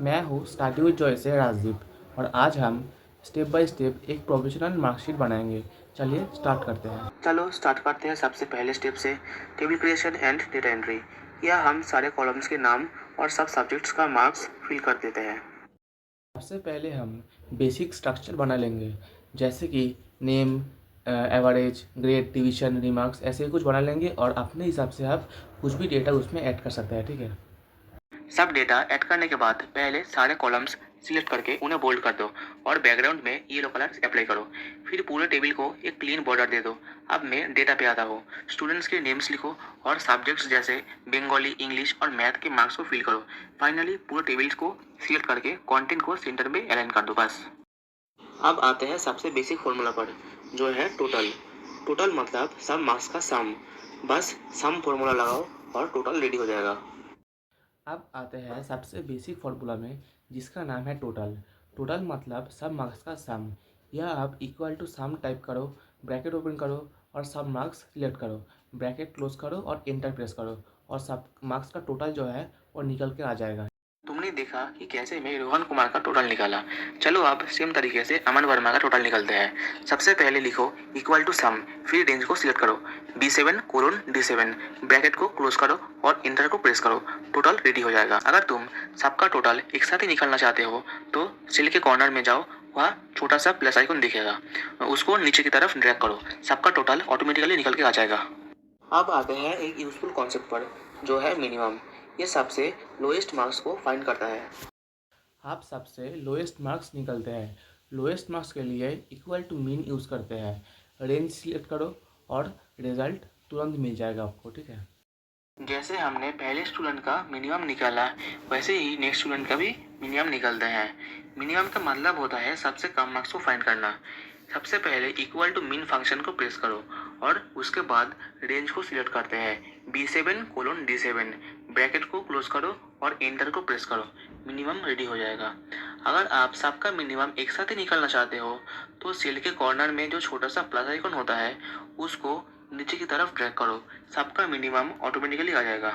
मैं हूँ starting with Joy से राजदीप और आज हम स्टेप बाय स्टेप एक प्रोफेशनल मार्कशीट बनाएंगे। चलिए स्टार्ट करते हैं। चलो स्टार्ट करते हैं सबसे पहले स्टेप से, table creation and data entry. यह हम सारे कॉलम्स के नाम और सब सब्जेक्ट्स का मार्क्स फिल कर देते हैं। सबसे पहले हम बेसिक स्ट्रक्चर बना लेंगे, जैसे कि name, average, grade, division, remarks, ऐसे ही कुछ बना लेंगे और अपने हिसाब से आप कुछ भी डेटा उसमें ऐड कर सकते हैं। ठीक है। सब डेटा ऐड करने के बाद पहले सारे कॉलम्स सिलेक्ट करके उन्हें बोल्ड कर दो और बैकग्राउंड में येलो कलर अप्लाई करो। फिर पूरे टेबल को एक क्लीन बॉर्डर दे दो। अब मैं डेटा पे आता हूँ। स्टूडेंट्स के नेम्स लिखो और सब्जेक्ट्स जैसे बंगाली, इंग्लिश और मैथ के मार्क्स को फिल करो। फाइनली पूरे टेबल्स को सिलेक्ट करके कंटेंट को सेंटर में अलाइन कर दो बस। अब आते हैं सबसे बेसिक फॉर्मूला पर, जो है टोटल। टोटल मतलब सब मार्क्स का सम। बस सम फॉर्मूला लगाओ और टोटल रेडी हो जाएगा। अब आते हैं सबसे बेसिक फार्मूला में, जिसका नाम है टोटल। टोटल मतलब सब मार्क्स का सम। यह आप इक्वल टू सम टाइप करो, ब्रैकेट ओपन करो और सब मार्क्स सिलेक्ट करो, ब्रैकेट क्लोज करो और इंटर प्रेस करो और सब मार्क्स का टोटल जो है वो निकल के आ जाएगा। तुमने देखा कि कैसे मैं रोहन कुमार का टोटल निकाला। चलो अब सेम तरीके से अमन वर्मा का टोटल निकलते हैं। सबसे पहले लिखो इक्वल टू सम, फिर रेंज को सिलेक्ट करो, B7:D7, ब्रैकेट को क्लोज करो और इंटर को प्रेस करो। टोटल रेडी हो जाएगा। अगर तुम सबका टोटल एक साथ ही निकालना चाहते हो तो सेल के कॉर्नर में जाओ, वहाँ छोटा सा प्लस आइकन दिखेगा, उसको नीचे की तरफ ड्रैग करो, सबका टोटल ऑटोमेटिकली निकल के आ जाएगा। अब आते हैं एक यूजफुल कॉन्सेप्ट पर, जो है मिनिमम। ये सबसे लोएस्ट मार्क्स को फाइंड करता है। आप सबसे लोएस्ट मार्क्स निकलते हैं। लोएस्ट मार्क्स के लिए इक्वल टू मीन यूज़ करते हैं। रेंज सिलेक्ट करो और रिजल्ट तुरंत मिल जाएगा आपको। ठीक है। जैसे हमने पहले स्टूडेंट का मिनिमम निकाला, वैसे ही नेक्स्ट स्टूडेंट का भी मिनिमम निकालते हैं। मिनिमम का मतलब होता है सबसे कम मार्क्स को फाइंड करना। सबसे पहले इक्वल टू मीन फंक्शन को प्रेस करो और उसके बाद रेंज को सिलेक्ट करते हैं, B7:D7, ब्रैकेट को क्लोज करो और एंटर को प्रेस करो। मिनिमम रेडी हो जाएगा। अगर आप सबका मिनिमम एक साथ ही निकालना चाहते हो तो सेल के कॉर्नर में जो छोटा सा प्लस आइकन होता है उसको नीचे की तरफ ड्रैग करो, सबका मिनिमम ऑटोमेटिकली आ जाएगा।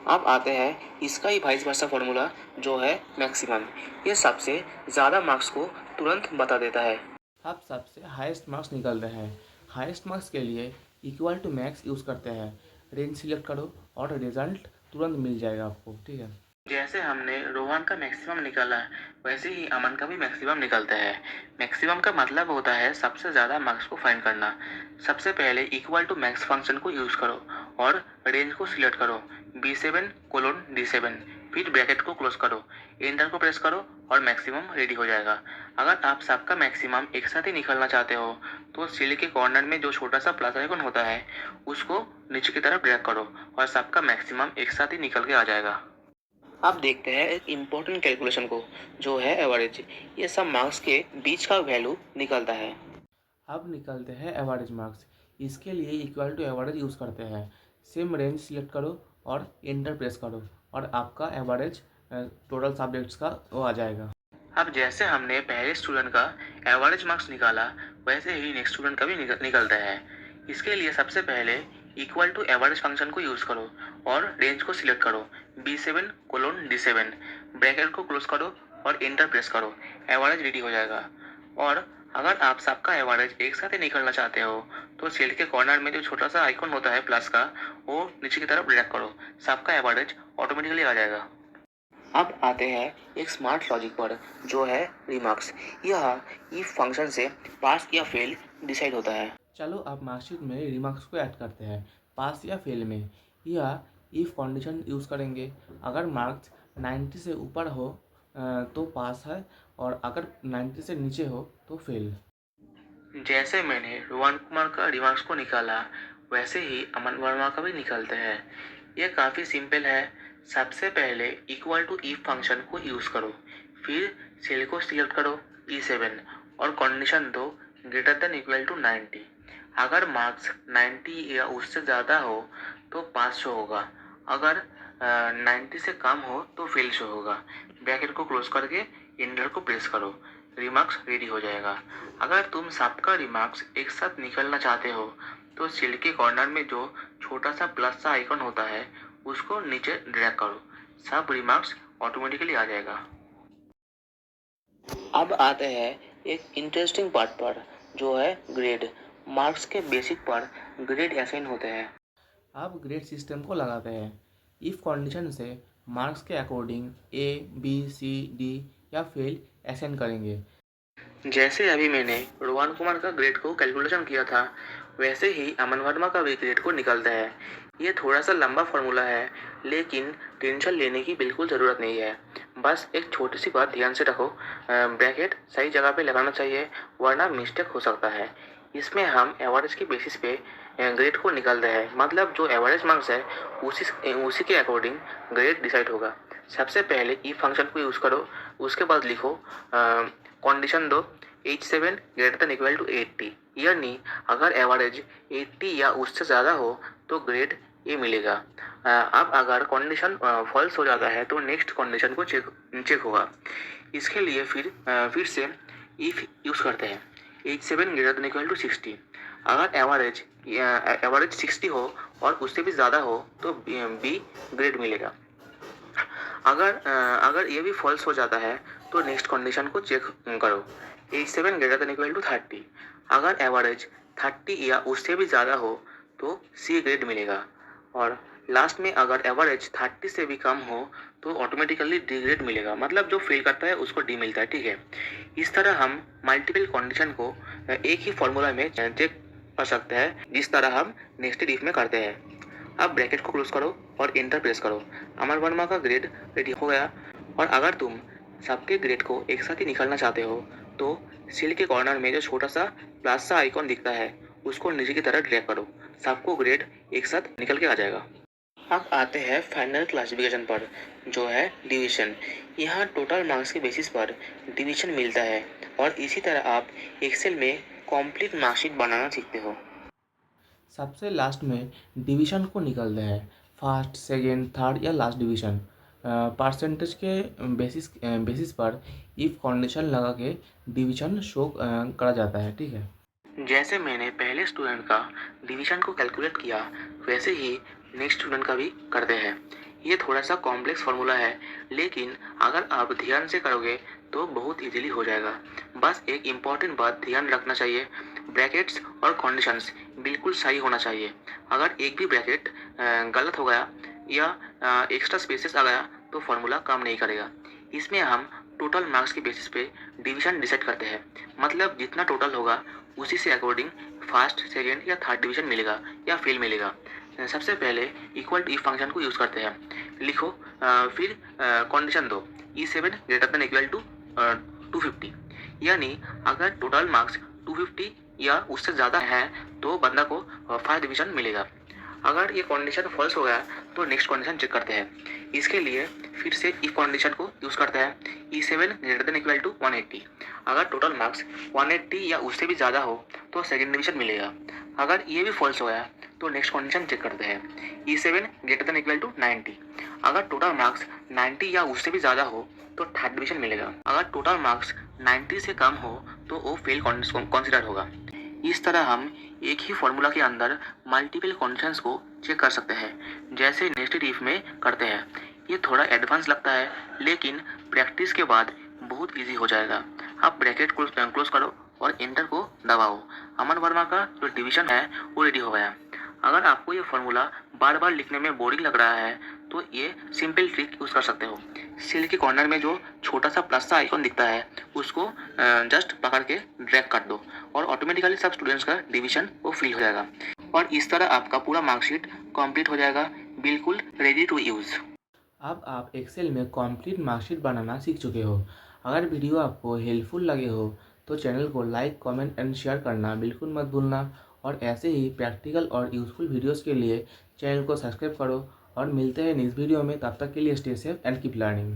अब आते हैं इसका ही वाइस वर्सा फॉर्मूला, जो है मैक्सिमम। ये सबसे ज़्यादा मार्क्स को तुरंत बता देता है। आप सबसे हाईएस्ट मार्क्स निकल रहे हैं। हाईएस्ट मार्क्स के लिए इक्वल टू मैक्स यूज़ करते हैं। रेंज सिलेक्ट करो और रिजल्ट तुरंत मिल जाएगा आपको। ठीक है। जैसे हमने रोहन का मैक्सिमम निकाला, वैसे ही अमन का भी मैक्सिमम निकलता है। मैक्सिमम का मतलब होता है सबसे ज़्यादा मार्क्स को फाइंड करना। सबसे पहले इक्वल टू मैक्स फंक्शन को यूज़ करो और रेंज को सिलेक्ट करो, B7:D7, फिर ब्रैकेट को क्लोज करो, एंटर को प्रेस करो और मैक्सिमम रेडी हो जाएगा। अगर आप सबका मैक्सिमम एक साथ ही निकालना चाहते हो तो सेल के कॉर्नर में जो छोटा सा प्लस आइकन होता है उसको नीचे की तरफ ड्रैग करो और सबका मैक्सिमम एक साथ ही निकल के आ जाएगा। अब देखते हैं एक इम्पोर्टेंट कैलकुलेशन को, जो है एवरेज। ये सब मार्क्स के बीच का वैल्यू निकलता है। अब निकलते हैं एवरेज मार्क्स। इसके लिए इक्वल टू एवरेज यूज़ करते हैं। सेम रेंज सिलेक्ट करो और एंटर प्रेस करो और आपका एवरेज टोटल सब्जेक्ट्स का वो आ जाएगा। अब जैसे हमने पहले स्टूडेंट का एवरेज मार्क्स निकाला, वैसे ही नेक्स्ट स्टूडेंट का भी निकलता है। इसके लिए सबसे पहले इक्वल टू एवरेज फंक्शन को यूज़ करो और रेंज को सिलेक्ट करो, B7:D7, ब्रैकेट को क्लोज करो और एंटर प्रेस करो। एवरेज रेडी हो जाएगा। और अगर आप सबका एवरेज एक साथ ही निकलना चाहते हो तो सेल के कॉर्नर में जो छोटा सा आइकन होता है प्लस का, वो नीचे की तरफ ड्रैग करो, सबका एवरेज ऑटोमेटिकली आ जाएगा। अब आते हैं एक स्मार्ट लॉजिक पर, जो है रिमार्क्स। यह इफ फंक्शन से पास या फेल डिसाइड होता है। चलो अब मार्कशीट में रिमार्क्स को ऐड करते हैं, पास या फेल में। या इफ़ कंडीशन यूज़ करेंगे। अगर मार्क्स 90 से ऊपर हो तो पास है और अगर 90 से नीचे हो तो फेल। जैसे मैंने रोहन कुमार का रिमार्क्स को निकाला, वैसे ही अमन वर्मा का भी निकालते हैं। यह काफ़ी सिंपल है। सबसे पहले इक्वल टू इफ फंक्शन को यूज़ करो, फिर सेल को सिलेक्ट करो, E7, और कंडीशन दो ग्रेटर देन इक्वल टू 90। अगर मार्क्स 90 या उससे ज़्यादा हो तो पास शो होगा, अगर 90 से कम हो तो फेल शो होगा। ब्रैकेट को क्लोज करके एंटर को प्रेस करो, रिमार्क्स रेडी हो जाएगा। अगर तुम सबका रिमार्क्स एक साथ निकलना चाहते हो तो सेल के कॉर्नर में जो छोटा सा प्लस सा आइकन होता है उसको नीचे ड्रैग करो, सब रिमार्क्स ऑटोमेटिकली आ जाएगा। अब आते हैं एक इंटरेस्टिंग पार्ट पर, जो है ग्रेड। मार्क्स के बेसिक पर ग्रेड असाइन होते हैं। अब ग्रेड सिस्टम को लगाते हैं। इफ़ कंडीशन से मार्क्स के अकॉर्डिंग ए, बी, सी, डी या फेल असाइन करेंगे। जैसे अभी मैंने रोहन कुमार का ग्रेड को कैलकुलेशन किया था, वैसे ही अमन वर्मा का भी ग्रेड को निकलता है। ये थोड़ा सा लंबा फॉर्मूला है, लेकिन टेंशन लेने की बिल्कुल ज़रूरत नहीं है। बस एक छोटी सी बात ध्यान से रखो, ब्रैकेट सही जगह पे लगाना चाहिए, वरना मिस्टेक हो सकता है। इसमें हम एवरेज के बेसिस पे ग्रेड को निकालते हैं, मतलब जो एवरेज मार्क्स है उसी के अकॉर्डिंग ग्रेड डिसाइड होगा। सबसे पहले ई फंक्शन को यूज़ करो, उसके बाद लिखो कंडीशन दो H7 greater than equal to 80, यानी अगर एवरेज 80 या उससे ज़्यादा हो तो ग्रेड ए मिलेगा। अब अगर कंडीशन फॉल्स हो जाता है तो नेक्स्ट कंडीशन को चेक होगा। इसके लिए फिर से इफ यूज़ करते हैं। H7 greater than equal to 60, अगर एवरेज 60 हो और उससे भी ज़्यादा हो तो बी ग्रेड मिलेगा। अगर ये भी फॉल्स हो जाता है तो नेक्स्ट कंडीशन को चेक करो। H7 greater than equal to 30, अगर एवरेज 30 या उससे भी ज़्यादा हो तो सी ग्रेड मिलेगा। और लास्ट में अगर एवरेज 30 से भी कम हो तो ऑटोमेटिकली डी ग्रेड मिलेगा, मतलब जो फेल करता है उसको डी मिलता है। ठीक है, इस तरह हम मल्टीपल कंडीशन को एक ही फॉर्मूला में चेक कर सकते हैं, जिस तरह हम नेक्स्ट इफ में करते हैं। अब ब्रैकेट को क्लोज करो और एंटर प्रेस करो। अमर वर्मा का ग्रेड रेडी हो गया। और अगर तुम सबके ग्रेड को एक साथ ही निकालना चाहते हो तो सेल के कॉर्नर में जो छोटा सा प्लस सा आइकॉन दिखता है उसको नीचे की तरफ ड्रैग करो, सबको ग्रेड एक साथ निकल के आ जाएगा। अब आते हैं फाइनल क्लासिफिकेशन पर, जो है डिवीजन। यहाँ टोटल मार्क्स के बेसिस पर डिवीजन मिलता है और इसी तरह आप एक्सेल में कंप्लीट मार्कशीट बनाना सीखते हो। सबसे लास्ट में डिवीज़न को निकालते हैं, फर्स्ट, सेकेंड, थर्ड या लास्ट डिवीज़न। परसेंटेज के बेसिस पर इफ़ कंडीशन लगा के डिवीज़न शो करा जाता है। ठीक है। जैसे मैंने पहले स्टूडेंट का डिवीजन को कैलकुलेट किया, वैसे ही नेक्स्ट स्टूडेंट का भी करते हैं। ये थोड़ा सा कॉम्प्लेक्स फार्मूला है, लेकिन अगर आप ध्यान से करोगे तो बहुत इजीली हो जाएगा। बस एक इम्पॉर्टेंट बात ध्यान रखना चाहिए, ब्रैकेट्स और कंडीशंस बिल्कुल सही होना चाहिए। अगर एक भी ब्रैकेट गलत हो गया या एक्स्ट्रा स्पेसेस आ गया तो फार्मूला काम नहीं करेगा। इसमें हम टोटल मार्क्स के बेसिस पे डिवीजन डिसाइड करते हैं, मतलब जितना टोटल होगा उसी से अकॉर्डिंग फर्स्ट, सेकेंड या थर्ड डिवीजन मिलेगा या फेल मिलेगा। सबसे पहले इक्वल टू ई फंक्शन को यूज़ करते हैं। लिखो फिर कंडीशन दो E7 greater than equal to 250, यानी अगर टोटल मार्क्स 250 या उससे ज़्यादा है तो बंदा को फर्स्ट डिवीजन मिलेगा। अगर ये कंडीशन फॉल्स हो गया तो नेक्स्ट कंडीशन चेक करते हैं। इसके लिए फिर से इफ कंडीशन को यूज़ करते हैं। E7 greater than equal to 180, अगर टोटल मार्क्स 180 या उससे भी ज़्यादा हो तो सेकेंड डिवीजन मिलेगा। अगर ये भी फॉल्स हो गया तो नेक्स्ट कंडीशन चेक करते हैं। E7 greater than equal to 90, अगर टोटल मार्क्स 90 या उससे भी ज़्यादा हो तो थर्ड डिवीजन मिलेगा। अगर टोटल मार्क्स 90 से कम हो तो वो फेल कंसिडर होगा। इस तरह हम एक ही फॉर्मूला के अंदर मल्टीपल कंडीशंस को चेक कर सकते हैं, जैसे नेस्टेड इफ में करते हैं। ये थोड़ा एडवांस लगता है, लेकिन प्रैक्टिस के बाद बहुत इजी हो जाएगा। आप ब्रैकेट को क्लोज करो और एंटर को दबाओ। अमन वर्मा का जो डिवीजन है वो रेडी हो गया। अगर आपको ये फॉर्मूला बार बार लिखने में बोरिंग लग रहा है तो ये सिंपल ट्रिक यूज़ कर सकते हो। सेल के कॉर्नर में जो छोटा सा प्लस सा आइकॉन दिखता है उसको जस्ट पकड़ के ड्रैग कर दो और ऑटोमेटिकली सब स्टूडेंट्स का डिवीजन वो फिल हो जाएगा। और इस तरह आपका पूरा मार्कशीट कंप्लीट हो जाएगा, बिल्कुल रेडी टू यूज़। अब आप एक्सेल में कंप्लीट मार्कशीट बनाना सीख चुके हो। अगर वीडियो आपको हेल्पफुल लगे हो तो चैनल को लाइक, कमेंट एंड शेयर करना बिल्कुल मत भूलना। और ऐसे ही प्रैक्टिकल और यूज़फुल वीडियोस के लिए चैनल को सब्सक्राइब करो। और मिलते हैं नेक्स्ट वीडियो में, तब तक के लिए stay safe and keep learning.